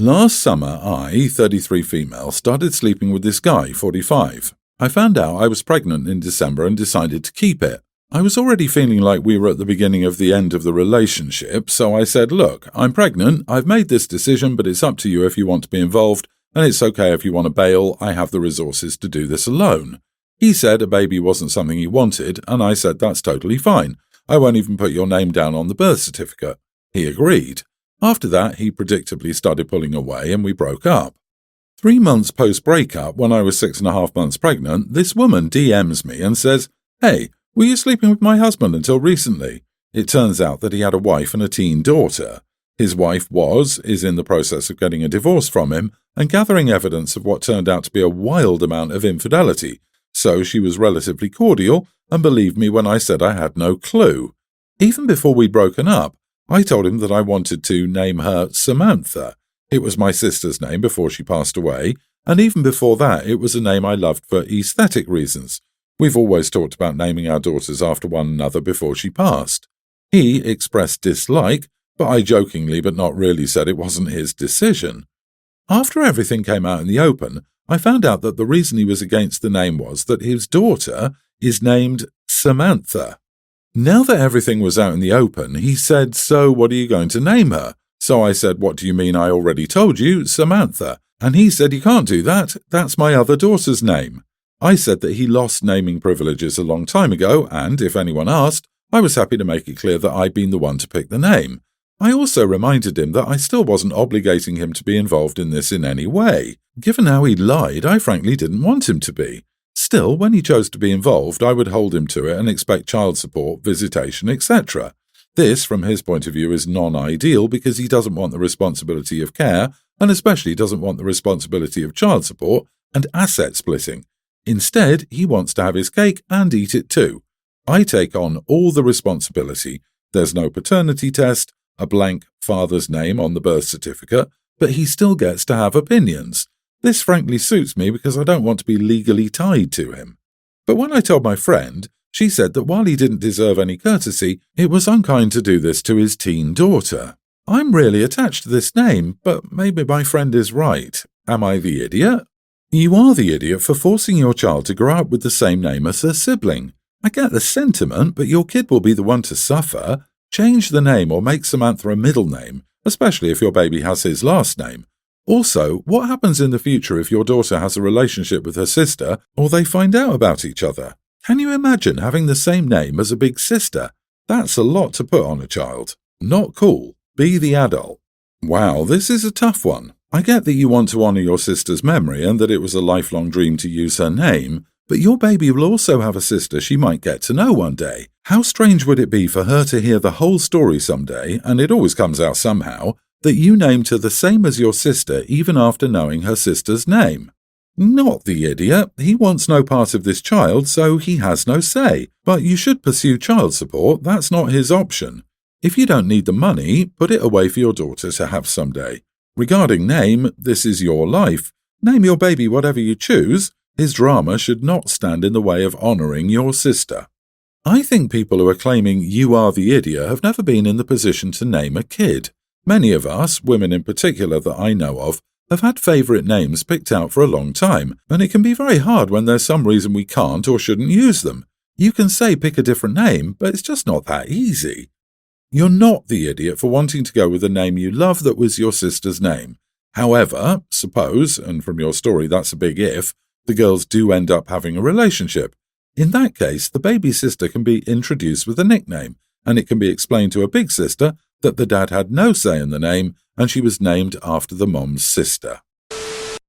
Last summer, I, 33 female, started sleeping with this guy, 45. I found out I was pregnant in December and decided to keep it. I was already feeling like we were at the beginning of the end of the relationship, so I said, look, I'm pregnant, I've made this decision, but it's up to you if you want to be involved, and it's okay if you want to bail, I have the resources to do this alone. He said a baby wasn't something he wanted, and I said that's totally fine. I won't even put your name down on the birth certificate. He agreed. After that, he predictably started pulling away and we broke up. 3 months post-breakup, when I was 6.5 months pregnant, this woman DMs me and says, hey, were you sleeping with my husband until recently? It turns out that he had a wife and a teen daughter. His wife is in the process of getting a divorce from him and gathering evidence of what turned out to be a wild amount of infidelity, so she was relatively cordial and believed me when I said I had no clue. Even before we'd broken up, I told him that I wanted to name her Samantha. It was my sister's name before she passed away, and even before that it was a name I loved for aesthetic reasons. We've always talked about naming our daughters after one another before she passed. He expressed dislike, but I jokingly but not really said it wasn't his decision. After everything came out in the open, I found out that the reason he was against the name was that his daughter is named Samantha. Now that everything was out in the open, he said, so what are you going to name her? So I said, what do you mean I already told you, Samantha? And he said, you can't do that, that's my other daughter's name. I said that he lost naming privileges a long time ago, and if anyone asked, I was happy to make it clear that I'd been the one to pick the name. I also reminded him that I still wasn't obligating him to be involved in this in any way. Given how he'd lied, I frankly didn't want him to be. Still, when he chose to be involved, I would hold him to it and expect child support, visitation, etc. This, from his point of view, is non-ideal because he doesn't want the responsibility of care and especially doesn't want the responsibility of child support and asset splitting. Instead, he wants to have his cake and eat it too. I take on all the responsibility. There's no paternity test, a blank father's name on the birth certificate, but he still gets to have opinions. This frankly suits me because I don't want to be legally tied to him. But when I told my friend, she said that while he didn't deserve any courtesy, it was unkind to do this to his teen daughter. I'm really attached to this name, but maybe my friend is right. Am I the idiot? You are the idiot for forcing your child to grow up with the same name as her sibling. I get the sentiment, but your kid will be the one to suffer. Change the name or make Samantha a middle name, especially if your baby has his last name. Also, what happens in the future if your daughter has a relationship with her sister or they find out about each other? Can you imagine having the same name as a big sister? That's a lot to put on a child. Not cool. Be the adult. Wow, this is a tough one. I get that you want to honor your sister's memory and that it was a lifelong dream to use her name, but your baby will also have a sister she might get to know one day. How strange would it be for her to hear the whole story someday, and it always comes out somehow, that you named her the same as your sister even after knowing her sister's name? Not the idiot. He wants no part of this child, so he has no say. But you should pursue child support. That's not his option. If you don't need the money, put it away for your daughter to have someday. Regarding name, this is your life. Name your baby whatever you choose. His drama should not stand in the way of honoring your sister. I think people who are claiming you are the idiot have never been in the position to name a kid. Many of us, women in particular that I know of, have had favourite names picked out for a long time, and it can be very hard when there's some reason we can't or shouldn't use them. You can say pick a different name, but it's just not that easy. You're not the idiot for wanting to go with a name you love that was your sister's name. However, suppose, and from your story that's a big if, the girls do end up having a relationship. In that case, the baby sister can be introduced with a nickname, and it can be explained to a big sister that the dad had no say in the name and she was named after the mom's sister.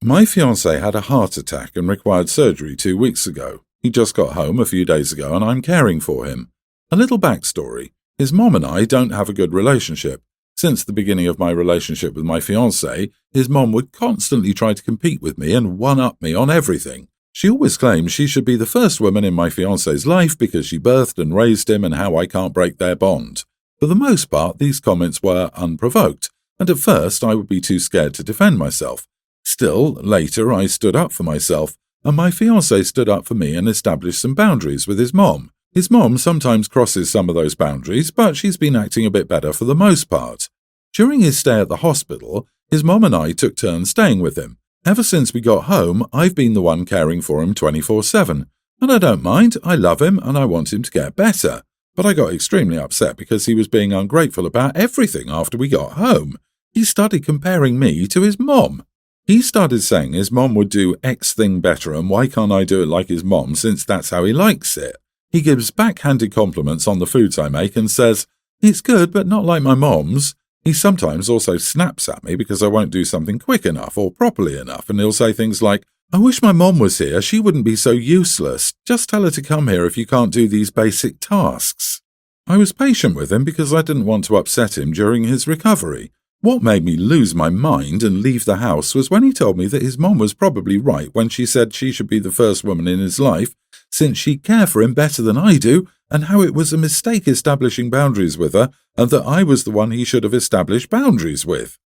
My fiancé had a heart attack and required surgery 2 weeks ago. He just got home a few days ago and I'm caring for him. A little backstory. His mom and I don't have a good relationship. Since the beginning of my relationship with my fiancé, his mom would constantly try to compete with me and one-up me on everything. She always claims she should be the first woman in my fiancé's life because she birthed and raised him and how I can't break their bond. For the most part, these comments were unprovoked, and at first I would be too scared to defend myself. Still, later I stood up for myself, and my fiancé stood up for me and established some boundaries with his mom. His mom sometimes crosses some of those boundaries, but she's been acting a bit better for the most part. During his stay at the hospital, His mom and I took turns staying with him. Ever since we got home, I've been the one caring for him 24/7. And I don't mind, I love him and I want him to get better. But I got extremely upset because he was being ungrateful about everything after we got home. He started comparing me to his mom. He started saying his mom would do X thing better and why can't I do it like his mom since that's how he likes it. He gives backhanded compliments on the foods I make and says, "It's good but not like my mom's." He sometimes also snaps at me because I won't do something quick enough or properly enough, and he'll say things like, "I wish my mom was here, she wouldn't be so useless. Just tell her to come here if you can't do these basic tasks." I was patient with him because I didn't want to upset him during his recovery. What made me lose my mind and leave the house was when he told me that his mom was probably right when she said she should be the first woman in his life since she'd care for him better than I do, and how it was a mistake establishing boundaries with her and that I was the one he should have established boundaries with.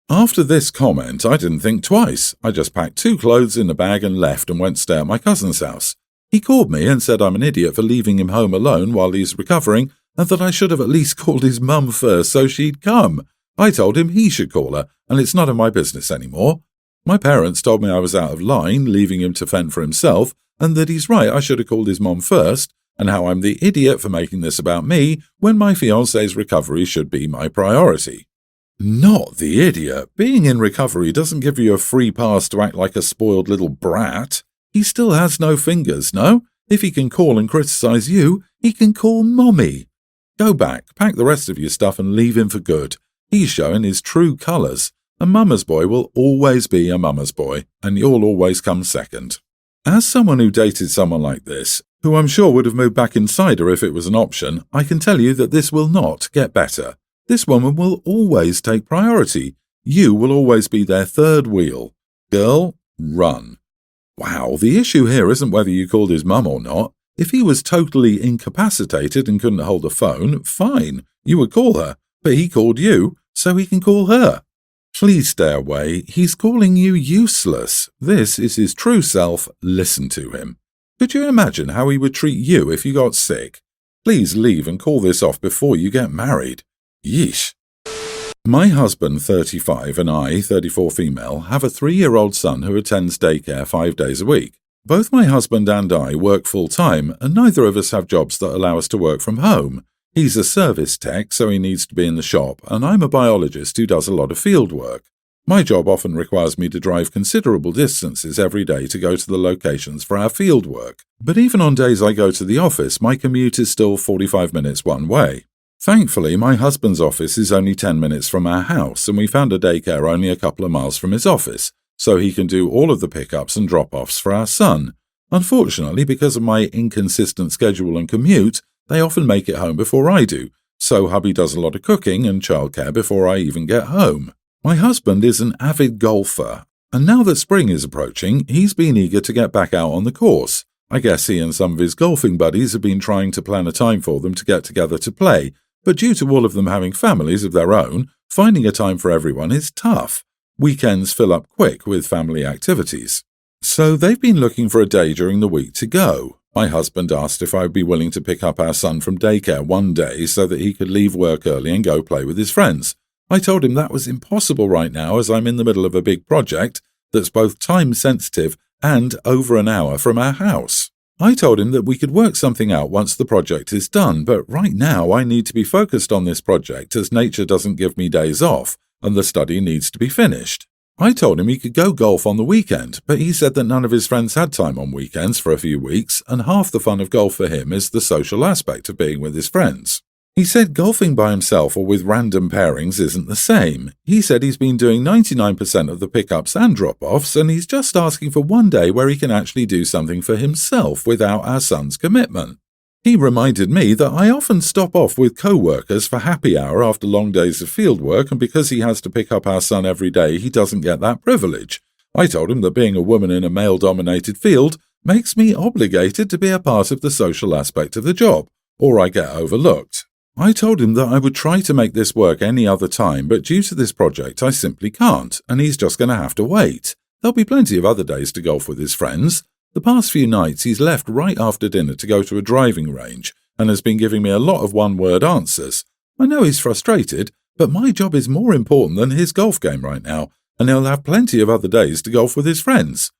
After this comment, I didn't think twice. I just packed 2 clothes in a bag and left and went to stay at my cousin's house. He called me and said I'm an idiot for leaving him home alone while he's recovering and that I should have at least called his mum first so she'd come. I told him he should call her, and it's none of my business anymore. My parents told me I was out of line, leaving him to fend for himself, and that he's right I should have called his mom first, and how I'm the idiot for making this about me when my fiancé's recovery should be my priority. Not the idiot. Being in recovery doesn't give you a free pass to act like a spoiled little brat. He still has no fingers, no? If he can call and criticize you, he can call mommy. Go back, pack the rest of your stuff and leave him for good. He's showing his true colours. A mama's boy will always be a mama's boy, and you'll always come second. As someone who dated someone like this, who I'm sure would have moved back inside her if it was an option, I can tell you that this will not get better. This woman will always take priority. You will always be their third wheel. Girl, run. Wow, the issue here isn't whether you called his mum or not. If he was totally incapacitated and couldn't hold a phone, fine, you would call her. But he called you, so he can call her. Please stay away. He's calling you useless. This is his true self. Listen to him. Could you imagine how he would treat you if you got sick? Please leave and call this off before you get married. Yeesh. My husband, 35, and I, 34 female, have a 3-year-old son who attends daycare 5 days a week. Both my husband and I work full-time, and neither of us have jobs that allow us to work from home. He's a service tech, so he needs to be in the shop, and I'm a biologist who does a lot of field work. My job often requires me to drive considerable distances every day to go to the locations for our field work. But even on days I go to the office, my commute is still 45 minutes one way. Thankfully, my husband's office is only 10 minutes from our house, and we found a daycare only a couple of miles from his office, so he can do all of the pickups and drop-offs for our son. Unfortunately, because of my inconsistent schedule and commute, they often make it home before I do, so hubby does a lot of cooking and childcare before I even get home. My husband is an avid golfer, and now that spring is approaching, he's been eager to get back out on the course. I guess he and some of his golfing buddies have been trying to plan a time for them to get together to play, but due to all of them having families of their own, finding a time for everyone is tough. Weekends fill up quick with family activities. So they've been looking for a day during the week to go. My husband asked if I would be willing to pick up our son from daycare one day so that he could leave work early and go play with his friends. I told him that was impossible right now as I'm in the middle of a big project that's both time-sensitive and over an hour from our house. I told him that we could work something out once the project is done, but right now I need to be focused on this project as nature doesn't give me days off and the study needs to be finished. I told him he could go golf on the weekend, but he said that none of his friends had time on weekends for a few weeks, and half the fun of golf for him is the social aspect of being with his friends. He said golfing by himself or with random pairings isn't the same. He said he's been doing 99% of the pickups and drop-offs, and he's just asking for one day where he can actually do something for himself without our son's commitment. He reminded me that I often stop off with co-workers for happy hour after long days of field work, and because he has to pick up our son every day, he doesn't get that privilege. I told him that being a woman in a male-dominated field makes me obligated to be a part of the social aspect of the job, or I get overlooked. I told him that I would try to make this work any other time, but due to this project I simply can't, and he's just going to have to wait. There'll be plenty of other days to golf with his friends. The past few nights he's left right after dinner to go to a driving range and has been giving me a lot of one-word answers. I know he's frustrated, but my job is more important than his golf game right now, and he'll have plenty of other days to golf with his friends."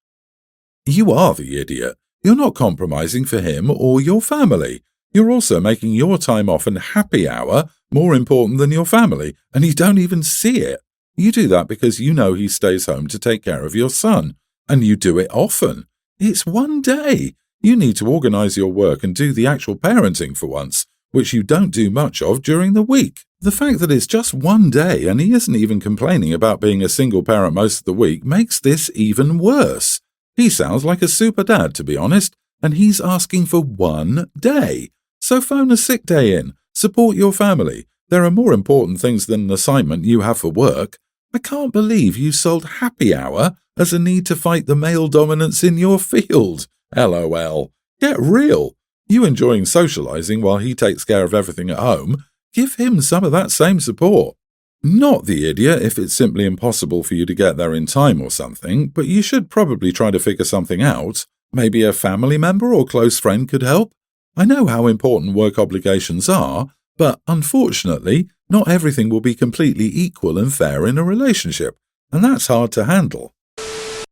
You are the idiot. You're not compromising for him or your family. You're also making your time off and happy hour more important than your family, and you don't even see it. You do that because you know he stays home to take care of your son, and you do it often. It's one day. You need to organize your work and do the actual parenting for once, which you don't do much of during the week. The fact that it's just one day and he isn't even complaining about being a single parent most of the week makes this even worse. He sounds like a super dad, to be honest, and he's asking for one day. So phone a sick day in. Support your family. There are more important things than an assignment you have for work. I can't believe you sold happy hour as a need to fight the male dominance in your field. LOL. Get real. You enjoying socializing while he takes care of everything at home. Give him some of that same support. Not the idiot if it's simply impossible for you to get there in time or something, but you should probably try to figure something out. Maybe a family member or close friend could help. I know how important work obligations are, but unfortunately, not everything will be completely equal and fair in a relationship, and that's hard to handle.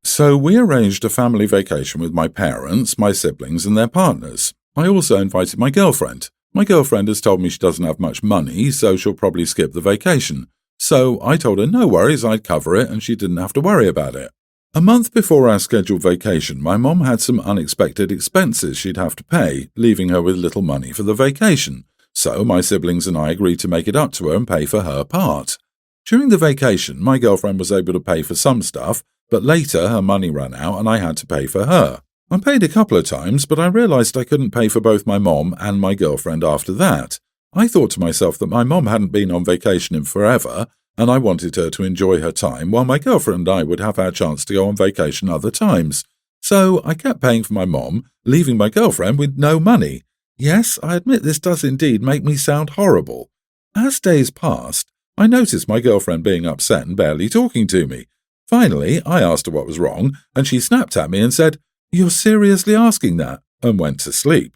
So we arranged a family vacation with my parents, my siblings, and their partners. I also invited my girlfriend. My girlfriend has told me she doesn't have much money, so she'll probably skip the vacation. So I told her no worries, I'd cover it and she didn't have to worry about it. A month before our scheduled vacation, my mom had some unexpected expenses she'd have to pay, leaving her with little money for the vacation. So my siblings and I agreed to make it up to her and pay for her part. During the vacation, my girlfriend was able to pay for some stuff, but later her money ran out and I had to pay for her. I paid a couple of times, but I realized I couldn't pay for both my mom and my girlfriend after that. I thought to myself that my mom hadn't been on vacation in forever, and I wanted her to enjoy her time while my girlfriend and I would have our chance to go on vacation other times. So I kept paying for my mom, leaving my girlfriend with no money. Yes, I admit this does indeed make me sound horrible. As days passed, I noticed my girlfriend being upset and barely talking to me. Finally, I asked her what was wrong, and she snapped at me and said, "You're seriously asking that?" and went to sleep.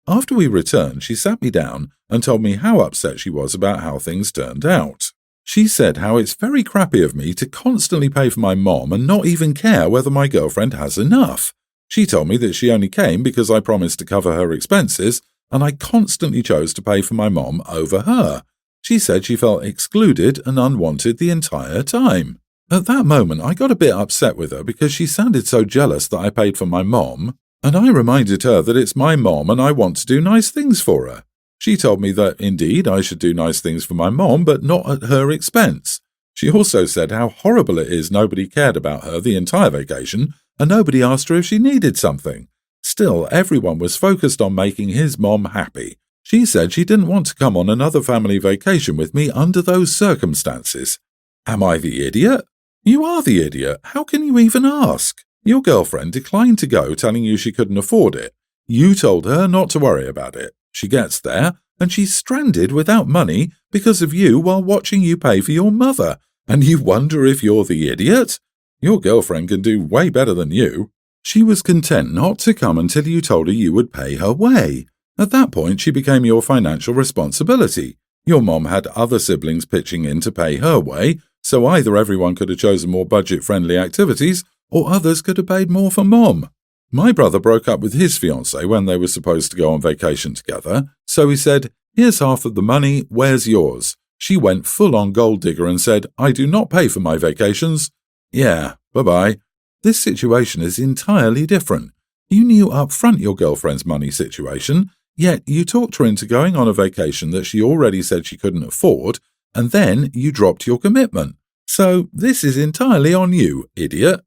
After we returned, she sat me down and told me how upset she was about how things turned out. She said how it's very crappy of me to constantly pay for my mom and not even care whether my girlfriend has enough. She told me that she only came because I promised to cover her expenses, and I constantly chose to pay for my mom over her. She said she felt excluded and unwanted the entire time. At that moment, I got a bit upset with her because she sounded so jealous that I paid for my mom, and I reminded her that it's my mom and I want to do nice things for her. She told me that, indeed, I should do nice things for my mom, but not at her expense. She also said how horrible it is nobody cared about her the entire vacation, and nobody asked her if she needed something. Still, everyone was focused on making his mom happy. She said she didn't want to come on another family vacation with me under those circumstances. Am I the idiot? You are the idiot. How can you even ask? Your girlfriend declined to go, telling you she couldn't afford it. You told her not to worry about it. She gets there, and she's stranded without money because of you while watching you pay for your mother, and you wonder if you're the idiot? Your girlfriend can do way better than you. She was content not to come until you told her you would pay her way. At that point, she became your financial responsibility. Your mom had other siblings pitching in to pay her way, so either everyone could have chosen more budget-friendly activities, or others could have paid more for mom. My brother broke up with his fiancée when they were supposed to go on vacation together, so he said, "Here's half of the money, where's yours?" She went full-on gold digger and said, "I do not pay for my vacations." Yeah, bye-bye. This situation is entirely different. You knew up front your girlfriend's money situation, yet you talked her into going on a vacation that she already said she couldn't afford, and then you dropped your commitment. So this is entirely on you, idiot.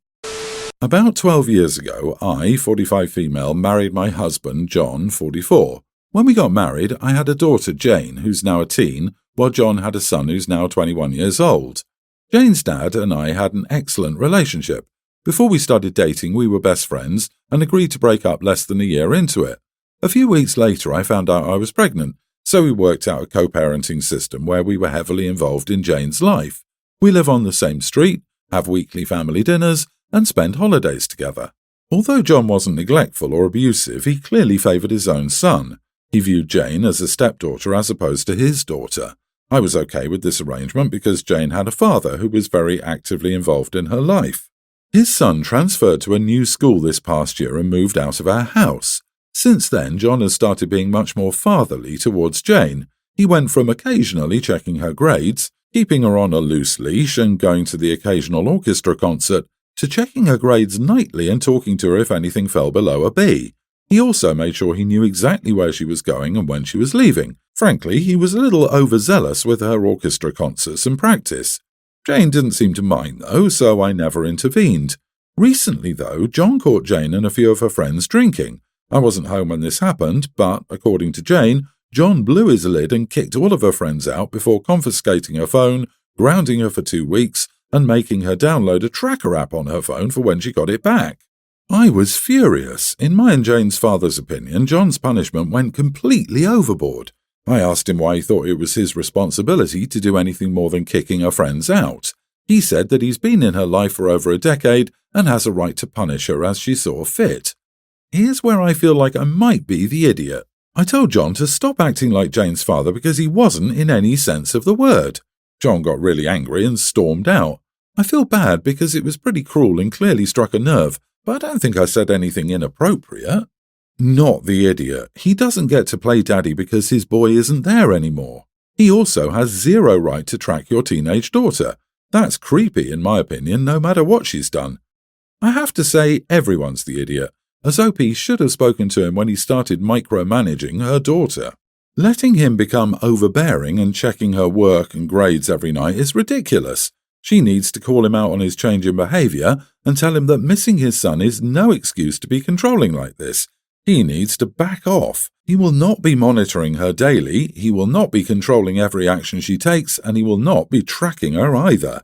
About 12 years ago, I, 45 female, married my husband, John, 44. When we got married, I had a daughter, Jane, who's now a teen, while John had a son who's now 21 years old. Jane's dad and I had an excellent relationship. Before we started dating, we were best friends and agreed to break up less than a year into it. A few weeks later, I found out I was pregnant, so we worked out a co-parenting system where we were heavily involved in Jane's life. We live on the same street, have weekly family dinners, and spend holidays together. Although John wasn't neglectful or abusive, he clearly favoured his own son. He viewed Jane as a stepdaughter as opposed to his daughter. I was okay with this arrangement because Jane had a father who was very actively involved in her life. His son transferred to a new school this past year and moved out of our house. Since then, John has started being much more fatherly towards Jane. He went from occasionally checking her grades, keeping her on a loose leash and going to the occasional orchestra concert, to checking her grades nightly and talking to her if anything fell below a B. He also made sure he knew exactly where she was going and when she was leaving. Frankly, he was a little overzealous with her orchestra concerts and practice. Jane didn't seem to mind, though, so I never intervened. Recently, though, John caught Jane and a few of her friends drinking. I wasn't home when this happened, but, according to Jane, John blew his lid and kicked all of her friends out before confiscating her phone, grounding her for 2 weeks, and making her download a tracker app on her phone for when she got it back. I was furious. In my and Jane's father's opinion, John's punishment went completely overboard. I asked him why he thought it was his responsibility to do anything more than kicking her friends out. He said that he's been in her life for over a decade and has a right to punish her as she saw fit. Here's where I feel like I might be the idiot. I told John to stop acting like Jane's father because he wasn't in any sense of the word. John got really angry and stormed out. I feel bad because it was pretty cruel and clearly struck a nerve, but I don't think I said anything inappropriate. Not the idiot. He doesn't get to play daddy because his boy isn't there anymore. He also has zero right to track your teenage daughter. That's creepy in my opinion, no matter what she's done. I have to say everyone's the idiot, as OP should have spoken to him when he started micromanaging her daughter. Letting him become overbearing and checking her work and grades every night is ridiculous. She needs to call him out on his change in behavior and tell him that missing his son is no excuse to be controlling like this. He needs to back off. He will not be monitoring her daily, he will not be controlling every action she takes, and he will not be tracking her either.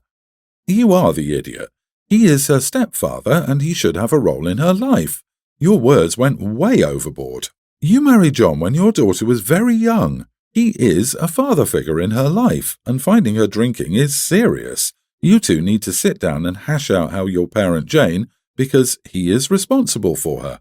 You are the idiot. He is her stepfather and he should have a role in her life. Your words went way overboard. You married John when your daughter was very young. He is a father figure in her life, and finding her drinking is serious. You two need to sit down and hash out how you'll parent Jane, because he is responsible for her.